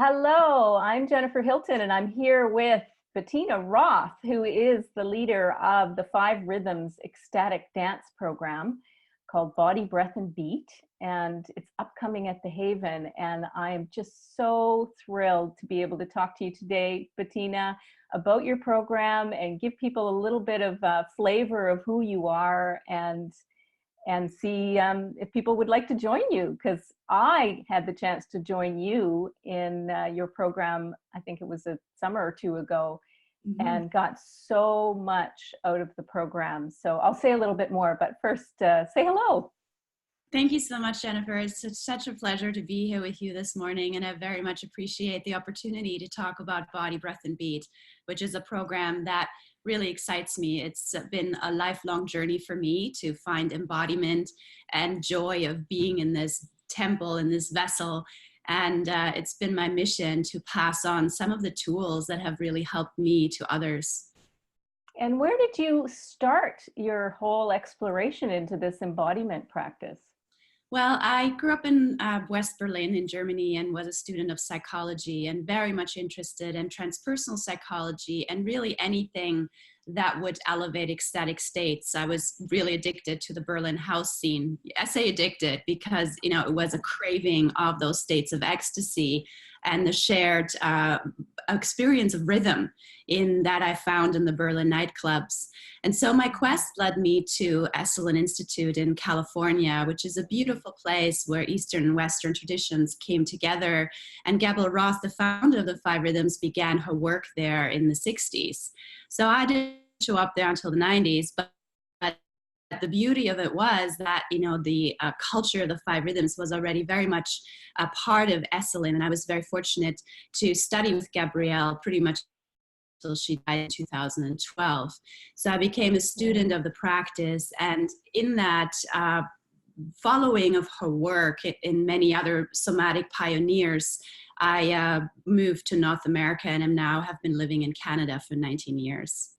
Hello, I'm Jennifer Hilton, and I'm here with Bettina Roth, who is the leader of the 5 Rhythms Ecstatic dance program called Body, Breath, and Beat. And it's upcoming at the Haven. And I am just so thrilled to be able to talk to you today, Bettina, about your program and give people a little bit of flavor of who you are and see if people would like to join you, because I had the chance to join you in your program, I think it was a summer or two ago, and got so much out of the program. So I'll say a little bit more, but first say hello. Thank you so much, Jennifer. It's such a pleasure to be here with you this morning, and I very much appreciate the opportunity to talk about Body, Breath, and Beat, which is a program that really excites me. It's been a lifelong journey for me to find embodiment and joy of being in this temple, in this vessel. And it's been my mission to pass on some of the tools that have really helped me to others. And where did you start your whole exploration into this embodiment practice? Well, I grew up in West Berlin in Germany and was a student of psychology and very much interested in transpersonal psychology and really anything that would elevate ecstatic states. I was really addicted to the Berlin house scene. I say addicted because, it was a craving of those states of ecstasy and the shared experience of rhythm in that I found in the Berlin nightclubs. And so my quest led me to Esalen Institute in California, which is a beautiful place where Eastern and Western traditions came together. And Gabrielle Roth, the founder of the 5 Rhythms, began her work there in the 60s. So I didn't show up there until the 90s, but the beauty of it was that, the culture of the 5 Rhythms was already very much a part of Esalen. And I was very fortunate to study with Gabrielle pretty much until she died in 2012. So I became a student of the practice. And in that following of her work in many other somatic pioneers, I moved to North America and have been living in Canada for 19 years.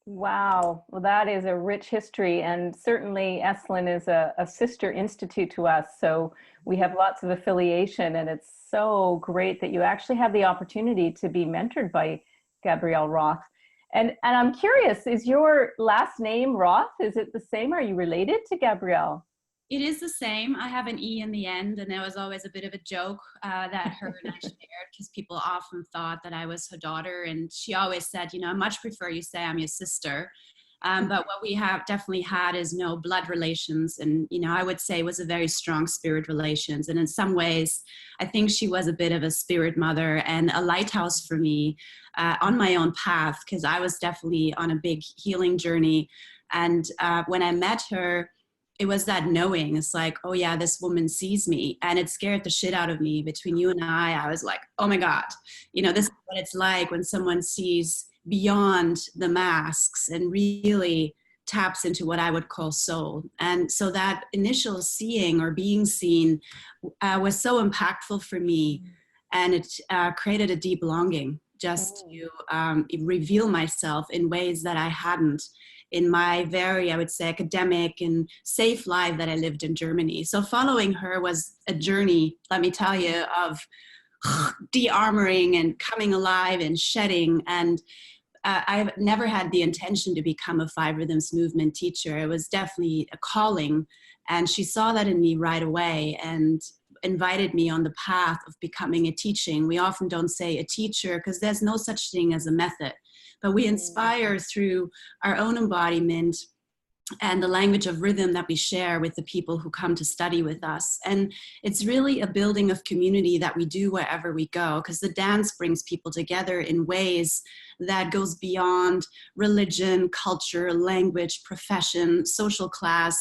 Wow, well, that is a rich history, and certainly Esalen is a sister institute to us, so we have lots of affiliation, and it's so great that you actually have the opportunity to be mentored by Gabrielle Roth. And I'm curious, is your last name Roth? Is it the same? Are you related to Gabrielle? It is the same. I have an E in the end, and there was always a bit of a joke that her and I shared because people often thought that I was her daughter, and she always said, I much prefer you say I'm your sister. But what we have definitely had is no blood relations, and I would say it was a very strong spirit relations. And in some ways, I think she was a bit of a spirit mother and a lighthouse for me on my own path, because I was definitely on a big healing journey. And when I met her, it was that knowing. It's like, oh yeah, this woman sees me, and it scared the shit out of me. Between you and I was like, oh my God, this is what it's like when someone sees beyond the masks and really taps into what I would call soul. And so that initial seeing or being seen was so impactful for me, and it created a deep longing just to reveal myself in ways that I hadn't in my very, I would say, academic and safe life that I lived in Germany. So following her was a journey, let me tell you, of de-armoring and coming alive and shedding. And I've never had the intention to become a 5 Rhythms movement teacher. It was definitely a calling. And she saw that in me right away and invited me on the path of becoming a teaching. We often don't say a teacher because there's no such thing as a method, but we inspire through our own embodiment and the language of rhythm that we share with the people who come to study with us. And it's really a building of community that we do wherever we go, because the dance brings people together in ways that goes beyond religion, culture, language, profession, social class,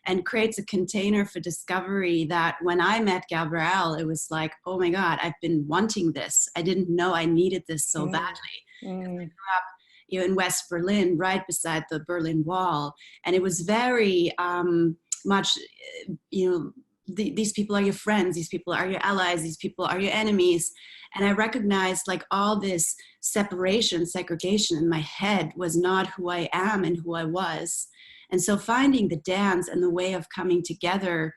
and creates a container for discovery that when I met Gabrielle, it was like, oh my God, I've been wanting this. I didn't know I needed this so badly. I grew up in West Berlin, right beside the Berlin Wall. And it was very much, these people are your friends, these people are your allies, these people are your enemies. And I recognized like all this separation, segregation in my head was not who I am and who I was. And so finding the dance and the way of coming together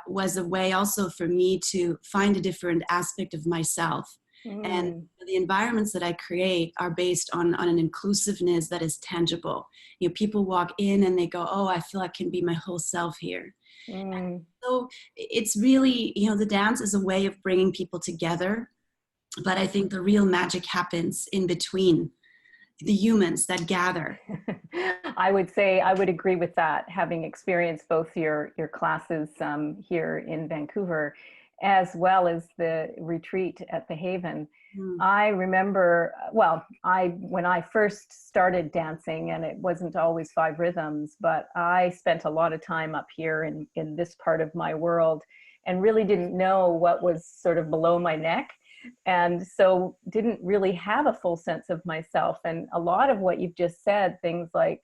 was a way also for me to find a different aspect of myself. And the environments that I create are based on an inclusiveness that is tangible. You know, people walk in and they go, oh, I feel I can be my whole self here. So it's really, you know, the dance is a way of bringing people together. But I think the real magic happens in between the humans that gather. I would say I would agree with that, having experienced both your classes here in Vancouver, as well as the retreat at the Haven. I remember, well, when I first started dancing, and it wasn't always 5 Rhythms, but I spent a lot of time up here in this part of my world and really didn't know what was sort of below my neck. And so didn't really have a full sense of myself. And a lot of what you've just said, things like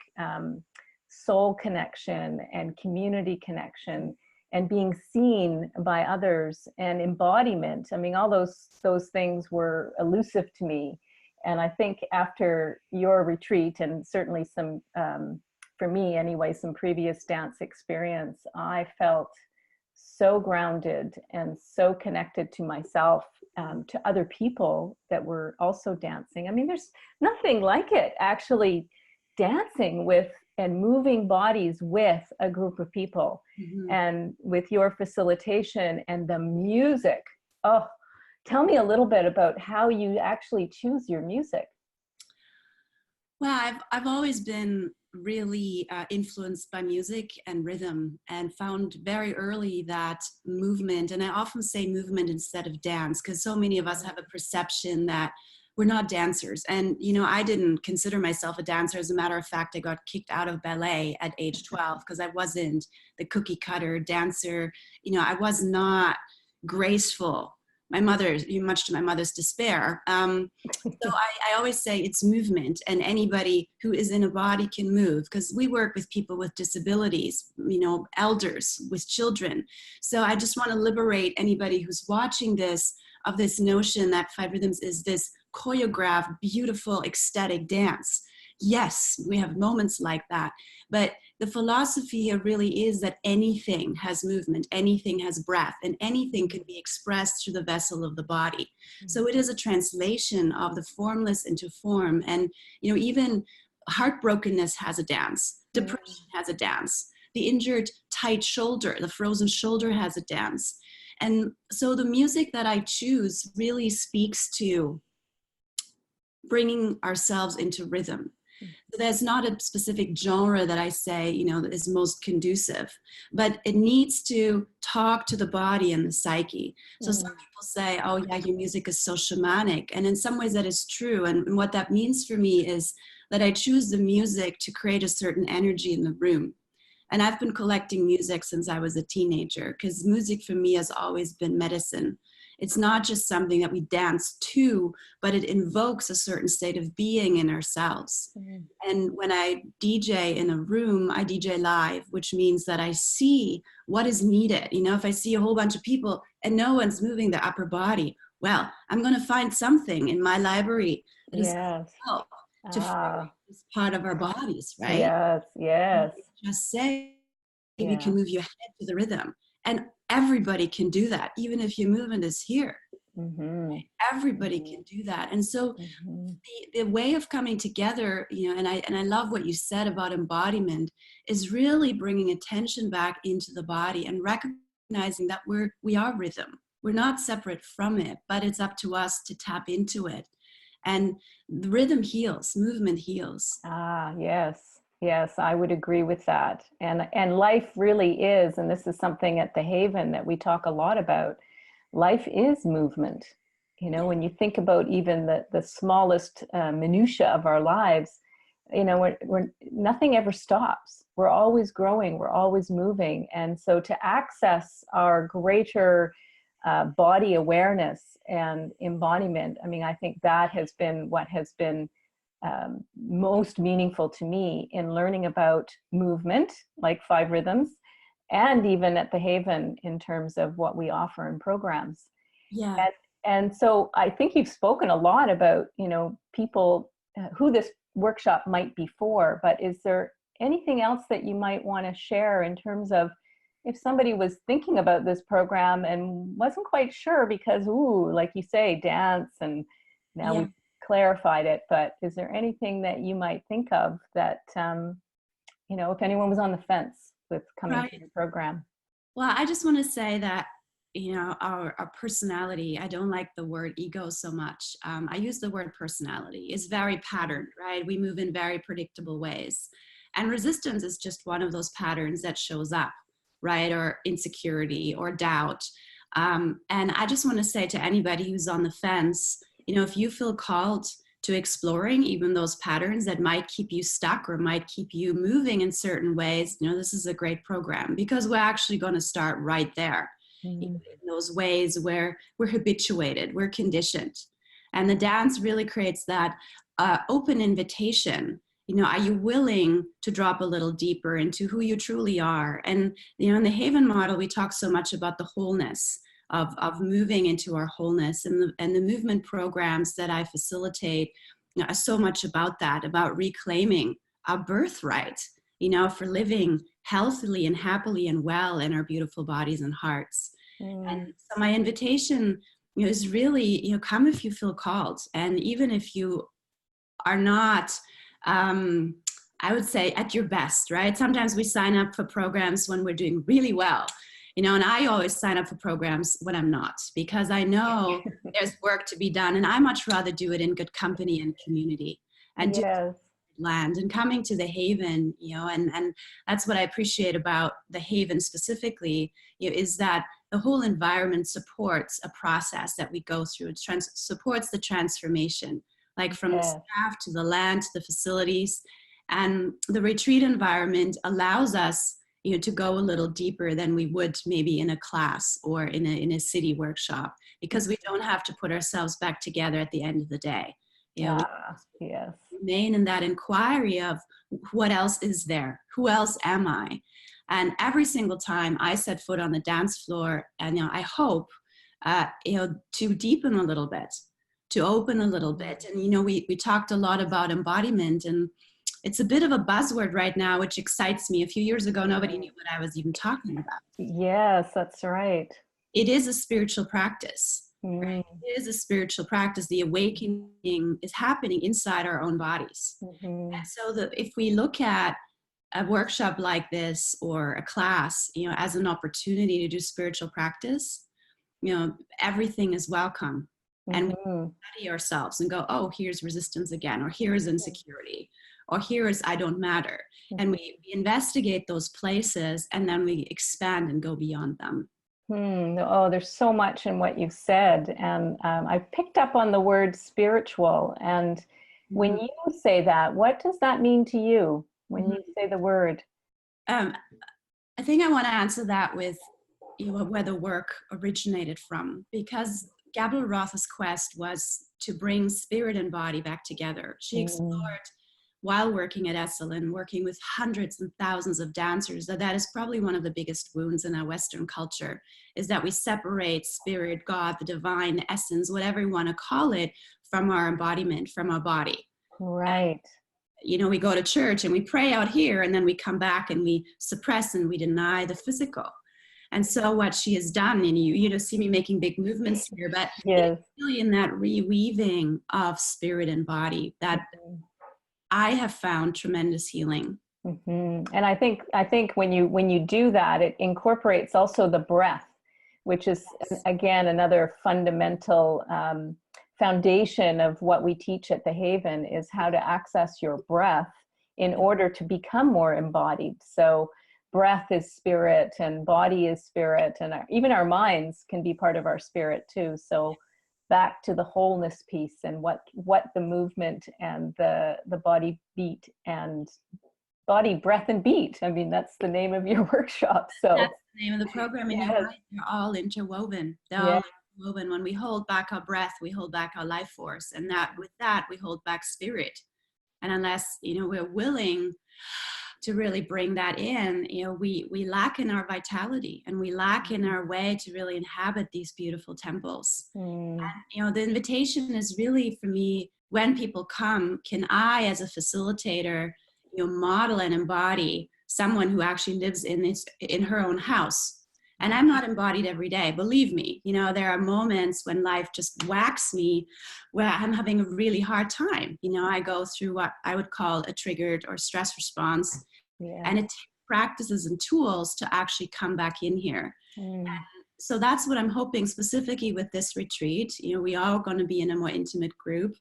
soul connection and community connection and being seen by others and embodiment. I mean, all those things were elusive to me. And I think after your retreat, and certainly some, for me anyway, some previous dance experience, I felt so grounded and so connected to myself, to other people that were also dancing. I mean, there's nothing like it, actually dancing with and moving bodies with a group of people. And with your facilitation and the music. Oh, tell me a little bit about how you actually choose your music. Well, I've always been really influenced by music and rhythm, and found very early that movement, and I often say movement instead of dance, because so many of us have a perception that we're not dancers. And, you know, I didn't consider myself a dancer. As a matter of fact, I got kicked out of ballet at age 12 because I wasn't the cookie cutter dancer. You know, I was not graceful. My mother, much to my mother's despair. So I always say it's movement, and anybody who is in a body can move, because we work with people with disabilities, you know, elders, with children. So I just want to liberate anybody who's watching this of this notion that 5 Rhythms is this choreographed, beautiful, ecstatic dance. Yes, we have moments like that, but the philosophy here really is that anything has movement, anything has breath, and anything can be expressed through the vessel of the body. So it is a translation of the formless into form. And, you know, even heartbrokenness has a dance, depression has a dance, the injured tight shoulder, the frozen shoulder has a dance. And so the music that I choose really speaks to bringing ourselves into rhythm. So there's not a specific genre that I say, you know, that is most conducive, but it needs to talk to the body and the psyche. So some people say, oh yeah, your music is so shamanic. And in some ways that is true. And what that means for me is that I choose the music to create a certain energy in the room. And I've been collecting music since I was a teenager, because music for me has always been medicine. It's not just something that we dance to, but it invokes a certain state of being in ourselves. And when I DJ in a room, I DJ live, which means that I see what is needed. You know, if I see a whole bunch of people and no one's moving their upper body, well, I'm going to find something in my library that is going to help to feel this part of our bodies, right? Yes. Just say, you can move your head to the rhythm. And everybody can do that, even if your movement is here. Everybody can do that. And so the way of coming together, you know, and I love what you said about embodiment, is really bringing attention back into the body and recognizing that we are rhythm. We're not separate from it, but it's up to us to tap into it. And the rhythm heals, movement heals. Yes, I would agree with that. And life really is, and this is something at the Haven that we talk a lot about, life is movement. You know, when you think about even the smallest minutia of our lives, you know, nothing ever stops. We're always growing, we're always moving. And so to access our greater body awareness and embodiment, I mean, I think that has been what has been most meaningful to me in learning about movement, like 5 Rhythms, and even at the Haven in terms of what we offer in programs. And so I think you've spoken a lot about, you know, people who this workshop might be for, but is there anything else that you might want to share in terms of if somebody was thinking about this program and wasn't quite sure because, ooh, like you say, dance, and now Yeah. we've clarified it, but is there anything that you might think of that, if anyone was on the fence with coming to Right. the program? Well, I just want to say that, our personality, I don't like the word ego so much. I use the word personality, is very patterned, right? We move in very predictable ways. And resistance is just one of those patterns that shows up, right? Or insecurity or doubt. And I just want to say to anybody who's on the fence, if you feel called to exploring even those patterns that might keep you stuck or might keep you moving in certain ways, this is a great program, because we're actually going to start right there, in those ways where we're habituated, we're conditioned. And the dance really creates that open invitation. Are you willing to drop a little deeper into who you truly are? And, in the Haven model, we talk so much about the wholeness of moving into our wholeness, and the movement programs that I facilitate are so much about that, about reclaiming our birthright, for living healthily and happily and well in our beautiful bodies and hearts. And so my invitation, is really, come if you feel called. And even if you are not, I would say, at your best, right? Sometimes we sign up for programs when we're doing really well, and I always sign up for programs when I'm not, because I know there's work to be done, and I much rather do it in good company and community, and do Yes. land and coming to the Haven, and that's what I appreciate about the Haven specifically, is that the whole environment supports a process that we go through. It supports the transformation, like from the staff to the land to the facilities. And the retreat environment allows us, to go a little deeper than we would maybe in a class or in a city workshop, because we don't have to put ourselves back together at the end of the day. Yes. We remain in that inquiry of what else is there? Who else am I? And every single time I set foot on the dance floor, and I hope, to deepen a little bit, to open a little bit. And we talked a lot about embodiment, and it's a bit of a buzzword right now, which excites me. A few years ago, nobody knew what I was even talking about. Yes, that's right. It is a spiritual practice. Right? It is a spiritual practice. The awakening is happening inside our own bodies. And so if we look at a workshop like this or a class, as an opportunity to do spiritual practice, everything is welcome. And we study ourselves and go, oh, here's resistance again, or here's insecurity, or here's I don't matter. And we investigate those places, and then we expand and go beyond them. Oh, there's so much in what you've said. And I picked up on the word spiritual. And when you say that, what does that mean to you when you say the word? I think I want to answer that with where the work originated from, because Gabrielle Roth's quest was to bring spirit and body back together. She explored, while working at Esalen, working with hundreds and thousands of dancers, that is probably one of the biggest wounds in our Western culture, is that we separate spirit, God, the divine essence, whatever you want to call it, from our embodiment, from our body. Right. And, we go to church and we pray out here, and then we come back and we suppress and we deny the physical. And so what she has done, and you see me making big movements here, but it's really in that reweaving of spirit and body that I have found tremendous healing. And I think when you do that, it incorporates also the breath, which is again another fundamental foundation of what we teach at the Haven, is how to access your breath in order to become more embodied. So breath is spirit, and body is spirit, and even our minds can be part of our spirit too. So back to the wholeness piece, and what the movement and the body beat and body, breath, and beat. I mean, that's the name of your workshop. So that's the name of the program, and you're right, they're all interwoven. They're all interwoven. When we hold back our breath, we hold back our life force, and with that we hold back spirit. And unless we're willing to really bring that in, we lack in our vitality, and we lack in our way to really inhabit these beautiful temples. And, the invitation is really, for me, when people come, can I, as a facilitator, model and embody someone who actually lives in her own house. And I'm not embodied every day, believe me. You know, there are moments when life just whacks me where I'm having a really hard time. You know, I go through what I would call a triggered or stress response. Yeah. And it takes practices and tools to actually come back in here. Mm. So that's what I'm hoping specifically with this retreat. You know, we are going to be in a more intimate group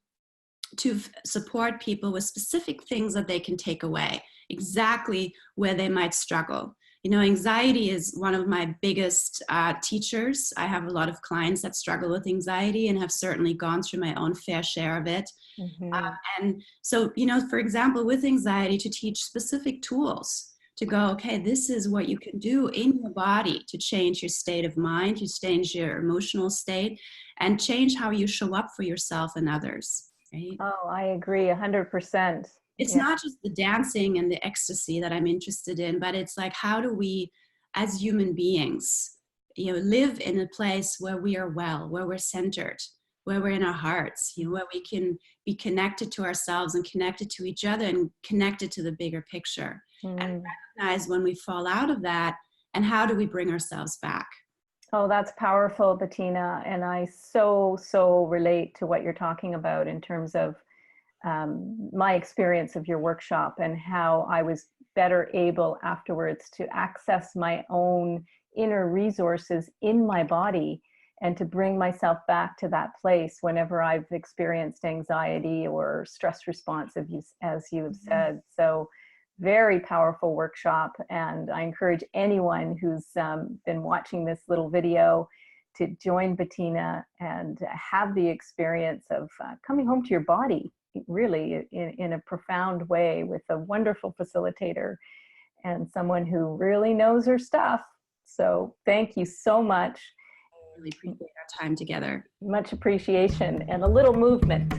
to support people with specific things that they can take away, exactly where they might struggle. You know, anxiety is one of my biggest teachers. I have a lot of clients that struggle with anxiety and have certainly gone through my own fair share of it. Mm-hmm. And so, you know, for example, with anxiety, to teach specific tools to go, okay, this is what you can do in your body to change your state of mind, to change your emotional state, and change how you show up for yourself and others. Right? Oh, I agree 100%. It's not just the dancing and the ecstasy that I'm interested in, but it's like, how do we, as human beings, you know, live in a place where we are well, where we're centered, where we're in our hearts, you know, where we can be connected to ourselves and connected to each other and connected to the bigger picture. And recognize when we fall out of that, and how do we bring ourselves back? Oh, that's powerful, Bettina. And I so relate to what you're talking about in terms of my experience of your workshop and how I was better able afterwards to access my own inner resources in my body and to bring myself back to that place whenever I've experienced anxiety or stress response, as you have said. So very powerful workshop. And I encourage anyone who's been watching this little video to join Bettina and have the experience of coming home to your body, really in a profound way, with a wonderful facilitator and someone who really knows her stuff. So thank you so much. I really appreciate our time together. Much appreciation and a little movement.